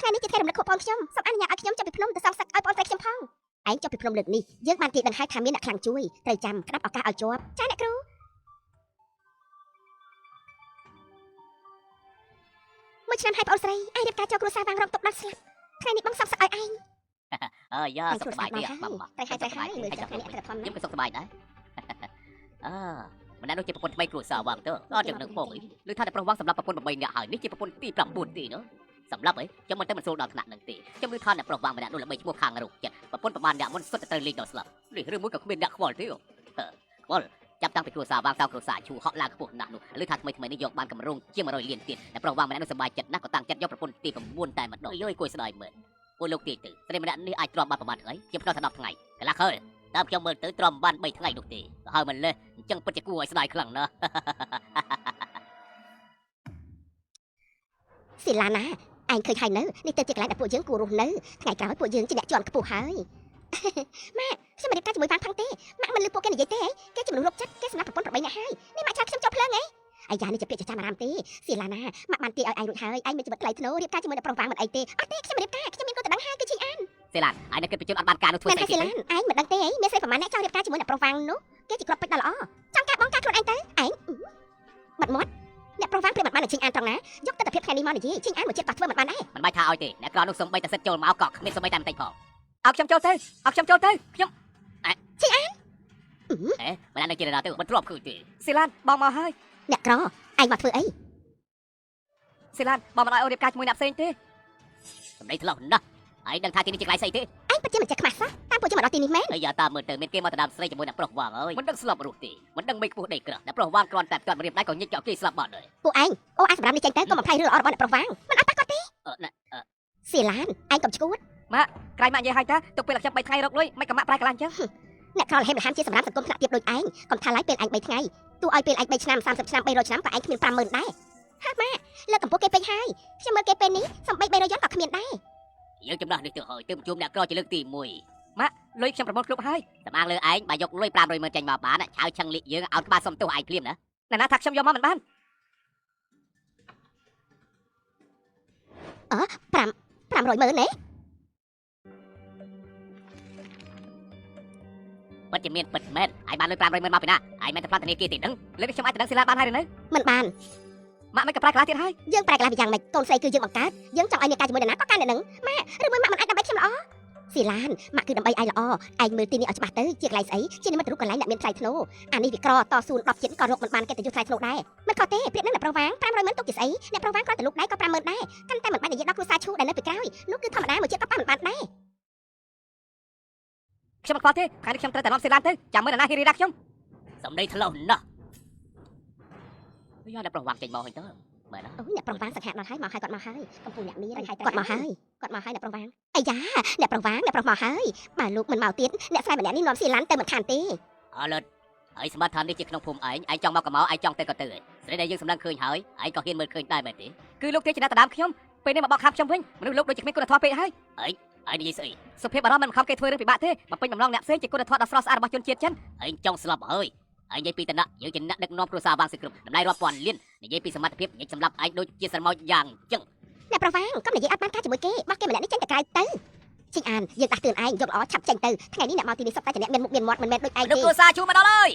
ថ្ងៃនេះជាថ្ងៃរំលឹកខួបបងខ្ញុំសូមអនុញ្ញាតឲ្យខ្ញុំចាប់ពីភ្នំទៅសងសឹកឲ្យបងស្រីខ្ញុំផងឯងចាប់ពីភ្នំលើកនេះយើងបានគេដឹងហើយថាមានអ្នកខ្លាំងជួយត្រូវចាំក្តាប់ឱកាសឲ្យជាប់ចាអ្នកគ្រូមួយឆ្នាំហើយបងស្រីឯងរៀបការចូលគ្រួសារវាងរងទុកដល់ស្លាប់ថ្ងៃនេះបងសងសឹកឲ្យឯងយ៉ាសុខសប្បាយទេបងតែហើយមើលចាំថ្ងៃនេះអត់ធម្មតាខ្ញុំក៏សុខសប្បាយដែរម្នាក់នោះជាប្រពន្ធថ្មីគ្រួសារវាងទៅអត់ចឹងនឹងបងឬថាតែប្រុសវាងសម្រាប់ប្រពន្ធ8នាក់ហើយនេះជាប្រពន្ធទី9ទីនោះសម្រាប់ខ្ញុំមិនទៅមិនចូលដល់ថ្នាក់នឹងទេខ្ញុំឮថាអ្នកប្រុសវាងម្នាក់នោះល្បីឈ្មោះខាងរុកចិត្តប្រពន្ធប្រមាណអ្នកមុនសុទ្ធតែត្រូវលេងដល់ស្លាប់ឬមួយក៏គ្មានអ្នកខ្វល់ទេខ្វល់ចាប់តាំងពីគ្រួសារវាងតគ្រួសារឈូហក់ឡើងខ្ពស់ណាស់នោះឬថាថ្មីនេះយកបានកម្រងជាង100លានទៀតអ្នកប្រុសវាងម្នាក់នោះសប្បាយចិត្តណាស់ក៏តាំងចិត្តយកប្រពន្ធទី9តែម្ដងយយគួយស្ដាយមើលពួកលោកទីទៅស្រីម្នាក់នេះអាចទ្រាំបានប្រហែលថ្ងៃខ្ញុំផ្ដោតថា10ថ្ងៃកន្លះខែតាមខ្ញុំមើលទៅទ្រាំបាន3ថ្ងៃនោះទេក៏ហើយមិនលេះអញ្ចឹងពិតជាគួរឲ្យស្ដាយខ្លាំងណាស់ស៊ីឡាណាឯងឃើញហើយនៅនេះទៅជាកន្លែងដែលពួកយើងគួររស់នៅថ្ងៃក្រោយពួកយើងជាអ្នកជាន់ខ្ពស់ហើយម៉ាក់ខ្ញុំមិនរៀបការជាមួយវាងផាំងទេម៉ាក់មិនលឺពួកគេនិយាយទេគេជាមនុស្សរកចិត្តគេសម្រាប់ប្រពន្ធ8នាក់ហើយនេះម៉ាក់ឆាខ្ញុំចូលភ្លើងហ៎អាយ៉ានេះជាពាក្យចចាមអារាមទេស៊ីឡាណាម៉ាក់បានទាឲ្យឯងរួចហើយឯងមានជីវិតថ្លៃថ្នូររៀបការជាមួយអ្នកប្រុសវាងមិនអីទេអត់ទេខ្ញុំរៀបការខ្ញុំមានគាត់ទៅដឹងហើយគឺជីអានស៊ីឡានឯងនៅគិតបញ្ជូនអត់បានការនោះធ្វើស្អីទេស៊ីឡានឯងមិនដឹងទេអីមានស្រីប្រមាណអ្នកចង់រៀបការជាមួយអ្នកប្រុសវាងនោះគេជាគ្រាប់ពេជ្រដ៏ល្អចង់ការបងការខ្លួនឯងទៅឯងបាត់មាត់អ្នកប្រុសវាងព្រាមមិនបានជីអានត្រង់ណាយកទស្សនវិជ្ជាថ្ងៃនេះមកនិយាយជីអានមួយជាតិក៏ធ្វើមិនបានដែរមិនបាច់ថាឲ្យទេអ្នកក្រនោះសំបីតែសិតចូលមកក៏គ្មានសំបីតែបន្តិចផងឲ្យខ្ញុំចូលទៅឲ្យខ្ញុំចូលទៅខ្ញុំជីអានមិនដឹងជាដល់ទៅមិនទ្រាំឃើញទេស៊ីឡានបងមកហើយអ្នកក្រឯងមកធ្វើអីស៊ីឡានបងមិនឲ្យរៀបការជាមួយអ្នកផ្សេងទេសម្ដីថ្លោះណាស់ឯងដឹងថាទីនេះជាកន្លែងស្អីទេឯងពិតជាមិនចេះខ្មាស់សោះតាមពួកជាមកដល់ទីនេះមែនអាយ៉ាតាមមើលទៅមានគេមកទៅដើមស្រីជាមួយអ្នកប្រុសវាងហើយមិនដឹងស្លាប់រស់ទេមិនដឹងមេខ្ពស់ដីក្រអ្នកប្រុសវាងគ្រាន់តែទាត់រៀបដៃក៏ញិចចោលគេស្លាប់បាត់ហើយពួកឯងអូអាសម្រាប់នេះចេញទៅកុំបំផ្លាញរឿងល្អរបស់អ្នកប្រុសវាងមិនអត់ប៉ះគាត់ទេស៊ីឡានឯងកុំឈួតម៉ាក់ក្រៃម៉ាក់និយាយឲ្យតាទុកពេលខ្ញុំ3ថ្ងៃរកលុយមិនក៏ម៉ាក់ប្រែកន្លងចឹងអ្នកក្រលហេមលហាមជាសម្រាប់សង្គមថ្នាក់ទាបដូចឯងកុំថាឡើយពេលឯង3ថ្ងៃទោះឲ្យពេលឯង3ឆ្នាំ30ឆ្នាំ300ឆ្នាំក៏ឯងគ្មាន50000ដែរហាម៉ាលើកកម្ពស់គេពេកហើយខ្ញុំមើលគេពេលនេះសំបី300យន់ក៏គ្មានដែរយើងចំណាស់នេះទៅហើយទើបជួមអ្នកក្រជាលើកទី1ម៉ាក់លុយខ្ញុំប្រមូលគ្រប់ហើយសម្អាងលើឯងបើយកលុយ500,000ចេញមកបានឆៅឆឹងលៀកយើងឲ្យក្បាលសុំទោសឯងភ្លាមណាណាថាខ្ញុំយកមកមិនបាន500,000ណាពិតជាមានពិតមែនឯងបានលុយ500,000មកពីណាឯងមិនទៅផ្លាត់ធនាគារទេដឹងលើខ្ញុំអាចទៅដឹងស៊ីឡាបានហើយឬនៅមិនបានម៉ាក់មិនក៏ប្រែកន្លះទៀតហើយយើងប្រែកន្លះពីយ៉ាងម៉េចកូនស្រីគឺយើងបង្កើតយើងចង់ឲ្យមានការជាមួយនរណាក៏កាន់តែនឹងម៉ាក់ឬមួយម៉ាក់មិនអាចដើម្បីខ្ញុំល្អស៊ីឡានម៉ាក់គឺដើម្បីឯងល្អឯងមើលទីនេះឲ្យច្បាស់ទៅជាកន្លែងស្អីជានិមិត្តរូបកន្លែងអ្នកមានថ្លៃថ្នូរអានេះវាក្រតស៊ូ10ជាតិក៏រកមិនបានគេទៅយុទ្ធថ្លៃថ្នូរដែរមិនខុសទេប្រៀបនឹងអ្នកប្រុសវាង500,000ទុកជាស្អីអ្នកប្រុសវាងគ្រាន់តែលូកដៃក៏50000ដែរកាន់តែមិនបាននិយាយដល់គ្រួសារឈូដែលនៅពីក្រោយនោះគឺធម្មតាមួយជាតិក៏ប៉ះមិនបានដែរខ្ញុំមិនខ្វល់ទេថ្ងៃនេះខ្ញុំត្រូវតែនាំស៊ីឡានទៅចាំមើលនរណាហ៊ានរីរ៉ាខ្ញុំសំដីថ្លោះណាស់យកអ្នកប្រុសវាងចេញមកហើយទៅមើលណាអូអ្នកប្រុសវាងសង្ហាដល់ហើយមកហើយគាត់មកហើយកំពុងអ្នកមានគាត់មកហើយអ្នកប្រុសវាងអាយ៉ាអ្នកប្រុសវាងអ្នកប្រុសមកហើយបើលោកមិនមកទៀតអ្នកស្រីម្នាក់នេះនាំស៊ីឡានទៅមិនខានទេអើលិតហើយស្មាតថានេះជាក្នុងភូមិឯងចង់មកក៏មកឯងចង់ទៅក៏ទៅស្រីដែលយើងសម្លឹងឃើញហើយឯងក៏ហ៊ានមើលឃើញដែរមែនទេគឺលោកទេជាអ្នកដណ្ដើមខ្ញុំពេលនេះមកបោកខាំខ្ញុំវិញមនុស្សលោកដូចជាគ្មានគុណធម៌ពេកហើយឯងនិយាយស្អីសុភាពអារម្មណ៍មិនខំគេធ្វើរឿងពិបាកទេមកពេញបំណងអ្នកផ្សេងជាគុណធម៌ដ៏ស្រស់ស្អាតរបស់ជនជាតិចិនឯងចង់ស្លាប់ហើយឯងនិយាយពីតំណែងយើងជាអ្នកដឹកនាំគ្រួសារវាងសិគ្រប់តម្លៃរាប់ពាន់លាននិយាយពីសមត្ថភាពញិចសម្រាប់ឯងដូចជាស្រមោចយ៉ាងចឹងអ្នកប្រុសវាងកុំនិយាយអត់បានការជាមួយគេបោះគេម្នាក់នេះចេញទៅក្រៅទៅជីអានយើងដាស់តឿនឯងយកល្អឆាប់ចេញទៅថ្ងៃនេះអ្នកមកទីនេះសុទ្ធតែជាអ្នកមានមុខមានមាត់មិនមែនដូចឯងទេគ្រួសារជួមកដល់ហើយ